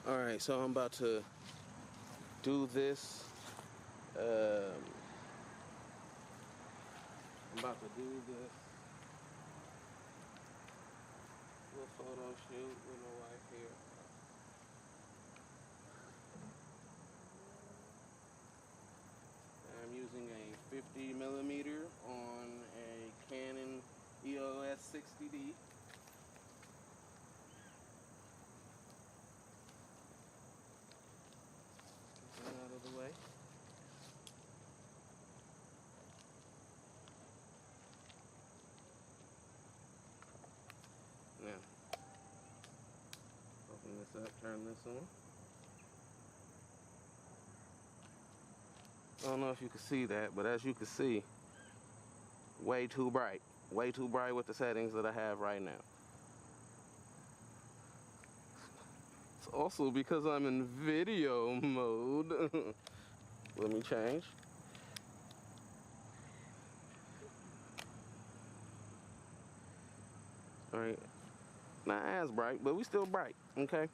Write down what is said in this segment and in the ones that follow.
Alright, so I'm about to do this. I'm about to do this little photo shoot with my wife here. I'm using a 50mm on a Canon EOS 60D. Get that out of the way. Now, open this up, turn this on. I don't know if you can see that, but as you can see, way too bright. Way too bright with the settings that I have right now. It's also because I'm in video mode. Let me change. Alright. Not as bright, but we still bright, okay?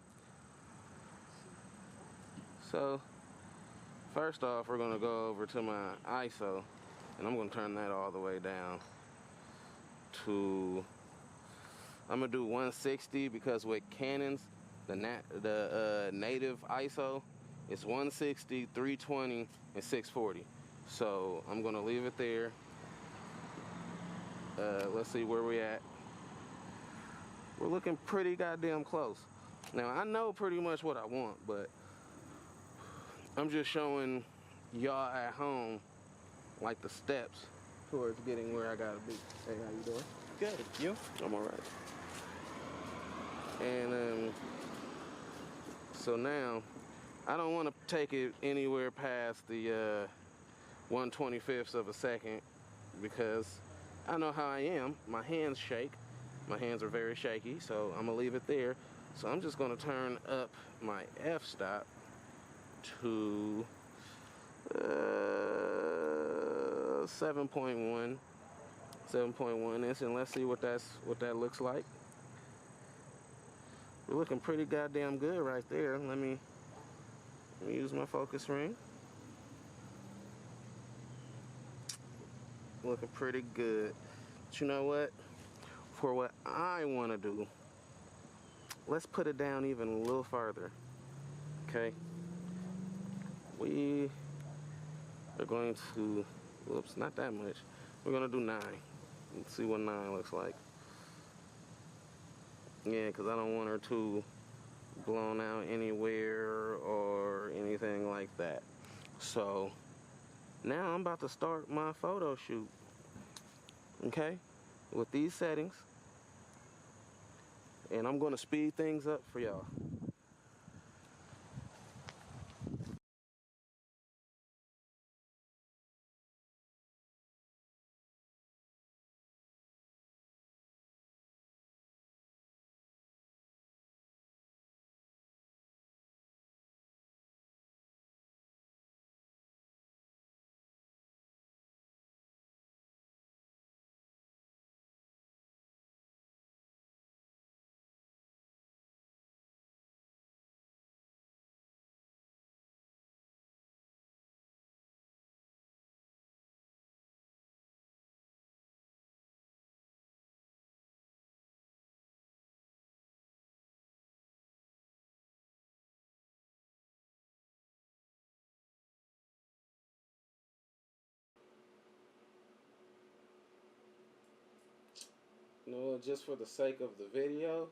So, first off, we're gonna go over to my ISO, and I'm gonna turn that all the way down to, I'm gonna do 160 because with Canons, the native ISO is 160, 320, and 640. So I'm gonna leave it there. Let's see where we at. We're looking pretty goddamn close. Now I know pretty much what I want, but I'm just showing y'all at home like the steps towards getting where I gotta be. Hey, how you doing? Good. You? I'm alright. And so now I don't want to take it anywhere past the 1/25 of a second because I know how I am. My hands shake. My hands are very shaky, so I'm gonna leave it there. So I'm just gonna turn up my f-stop to 7.1 inch, and let's see what that looks like. We're looking pretty goddamn good right there. Let me use my focus ring. Looking pretty good. But you know what? For what I want to do, let's put it down even a little farther. Okay? We are going to, whoops, not that much. We're going to do 9. Let's see what 9 looks like. Yeah, because I don't want her too blown out anywhere or anything like that. So now I'm about to start my photo shoot. Okay? With these settings. And I'm going to speed things up for y'all. You know, just for the sake of the video,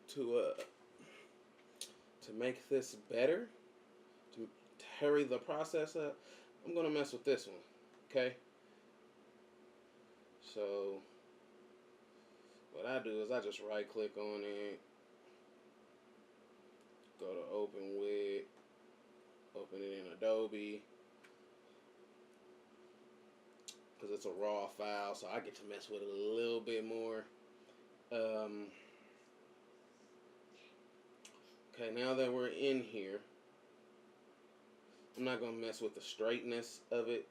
to make this better, to hurry the process up, I'm gonna mess with this one. Okay? So what I do is I just right click on it, go to open with, open it in Adobe, because it's a raw file, so I get to mess with it a little bit more. Okay, now that we're in here, I'm not going to mess with the straightness of it.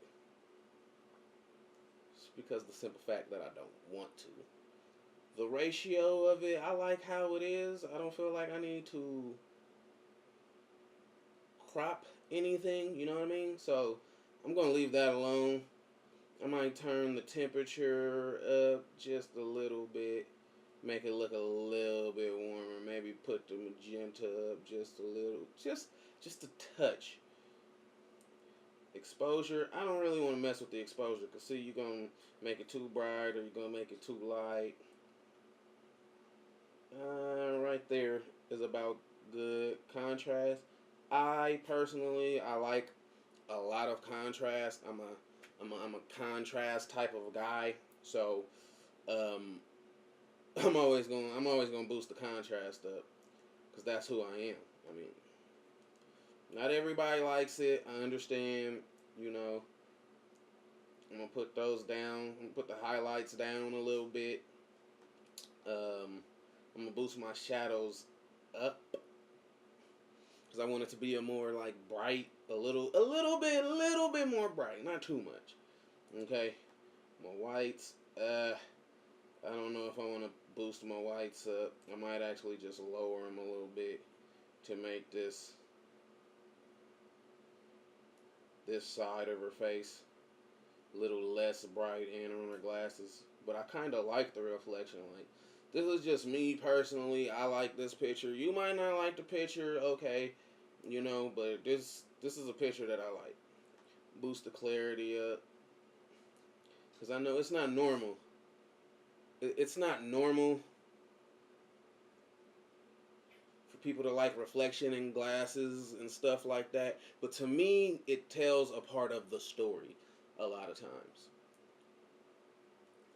It's because of the simple fact that I don't want to. the ratio of it, I like how it is. I don't feel like I need to crop anything, you know what I mean? So I'm going to leave that alone. I might turn the temperature up just a little bit, make it look a little bit warmer. Maybe put the magenta up just a little, just a touch. Exposure, I don't really want to mess with the exposure, because see, you're going to make it too bright or you're going to make it too light. Right there is about good. Contrast, I personally, I like a lot of contrast. I'm a contrast type of guy, so um, I'm always gonna boost the contrast up, because that's who I am. I mean, not everybody likes it. I understand. You know, I'm gonna put those down. I'm gonna put the highlights down a little bit. I'm gonna boost my shadows up, because I want it to be a more like bright, a little bit more bright, not too much. Okay, my whites. I don't know if I want to boost my whites up. I might actually just lower them a little bit to make this side of her face a little less bright and on her glasses. But I kind of like the reflection. Like, this is just me personally. I like this picture. You might not like the picture, okay, you know, but this is a picture that I like. Boost the clarity up, because I know it's not normal. It's not normal for people to like reflection in glasses and stuff like that. But to me, it tells a part of the story a lot of times.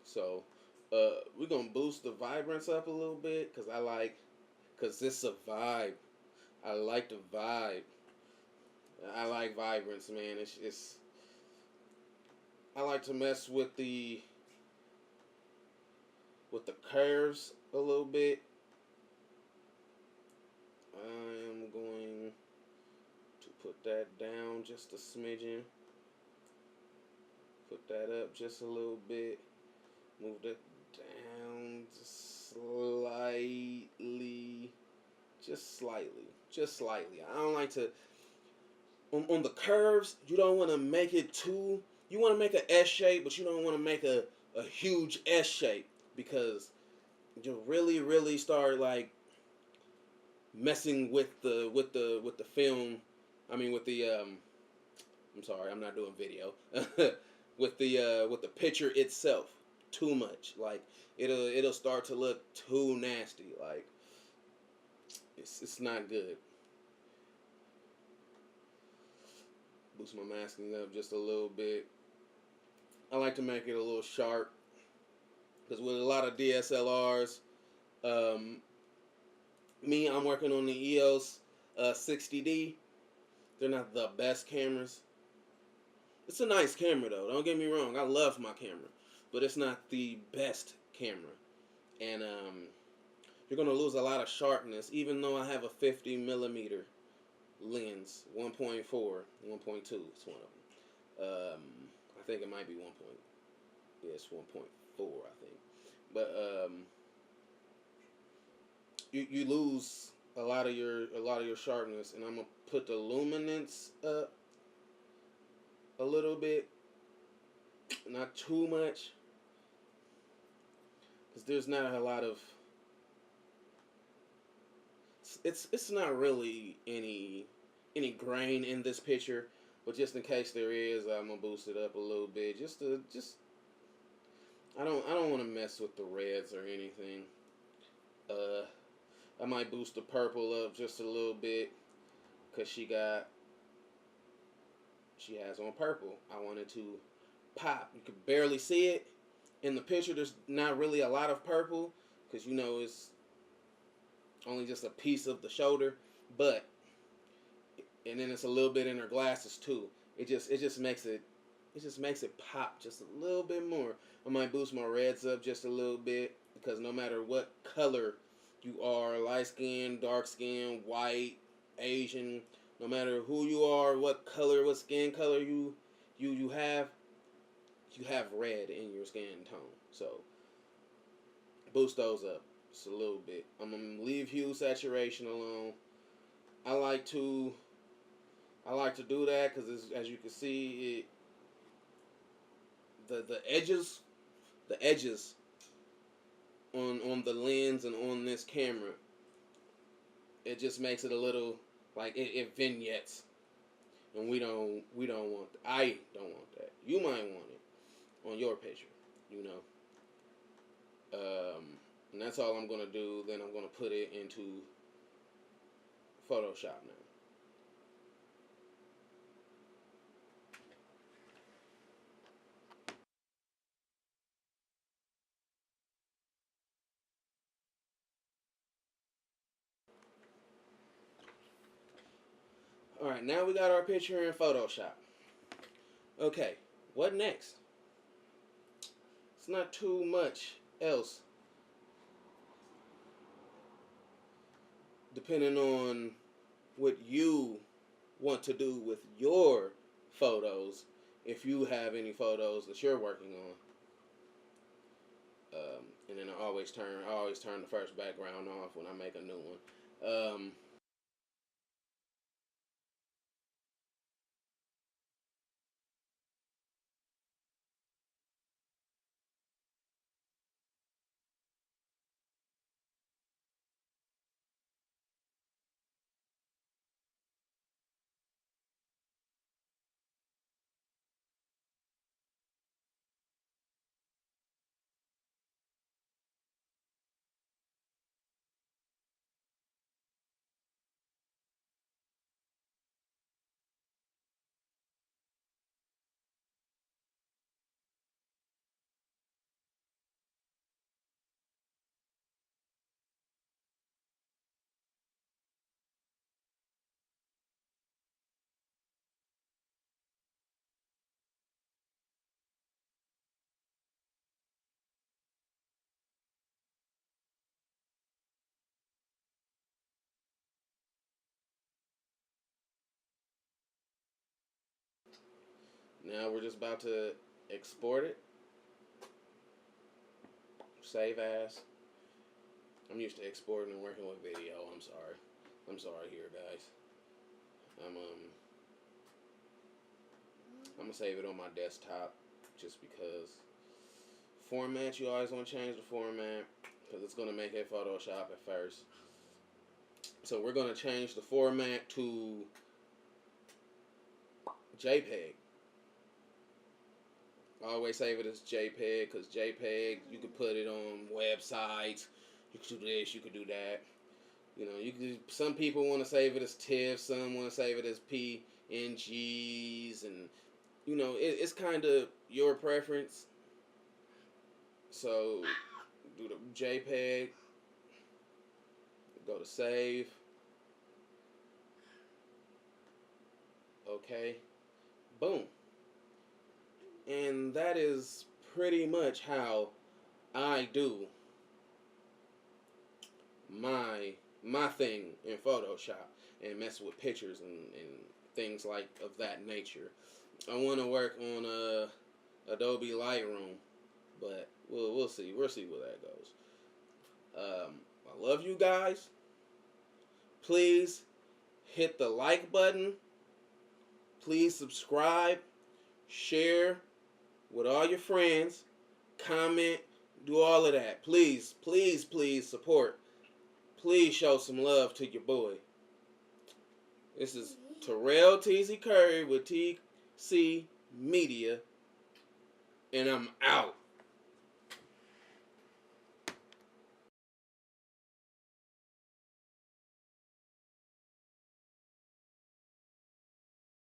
So we're going to boost the vibrance up a little bit, because it's a vibe. I like the vibe. I like vibrance, man. It's I like to mess with the curves a little bit. I am going to put that down just a smidgen. Put that up just a little bit. Move that down just slightly. Just slightly. I don't like to. On the curves, you don't want to make it too. You want to make an S shape, but you don't want to make a huge S shape, because you really start like messing with the film. I mean, with the I'm sorry, I'm not doing video. With the picture itself, too much. Like, it'll start to look too nasty. Like, it's not good. Boost my masking up just a little bit. I like to make it a little sharp, because with a lot of DSLRs, um, I'm working on the EOS 60D. They're not the best cameras. It's a nice camera though. Don't get me wrong. I love my camera, but it's not the best camera, and you're gonna lose a lot of sharpness. Even though I have a 50 millimeter lens, 1.4, 1.2 is one of them. I think it might be 1. It's 1.4, I think. But you lose a lot of your sharpness, and I'm gonna put the luminance up a little bit, not too much, because there's not a lot of. It's not really any grain in this picture, but just in case there is, I'm gonna boost it up a little bit, just I don't want to mess with the reds or anything. I might boost the purple up just a little bit, because she has on purple. I wanted to pop. You could barely see it in the picture. There's not really a lot of purple, because you know it's only just a piece of the shoulder, but and then it's a little bit in her glasses too. It just makes it pop just a little bit more. I might boost my reds up just a little bit, because no matter what color you are, light skin, dark skin, white, Asian, no matter who you are, what skin color you have red in your skin tone. So boost those up just a little bit. I'm gonna leave hue saturation alone. I like to do that because as you can see, the edges on the lens and on this camera, it just makes it a little like it vignettes, and we don't want. I don't want that. You might want it on your picture, you know. And that's all I'm gonna do. Then I'm gonna put it into Photoshop now. All right, now we got our picture in Photoshop. Okay, what next? It's not too much else, depending on what you want to do with your photos. If you have any photos that you're working on, and then I always turn the first background off when I make a new one. Now we're just about to export it. Save as. I'm used to exporting and working with video. I'm sorry here, guys. I'm gonna save it on my desktop just because format, you always want to change the format because it's gonna make it Photoshop at first. So we're gonna change the format to JPEG. I always save it as JPEG because JPEG, you could put it on websites. You could do this, you could do that. You know, you could. Some people want to save it as TIFF, some want to save it as PNGs, and you know, it's kind of your preference. So do the JPEG, go to save, okay, boom, and that is pretty much how I do my thing in Photoshop and mess with pictures and things like of that nature. I want to work on Adobe Lightroom, but we'll see. We'll see where that goes. I love you guys. Please hit the like button. Please subscribe, share with all your friends, comment, do all of that. Please, please, please support. Please show some love to your boy. This is Terrell TZ Curry with TC Media, and I'm out.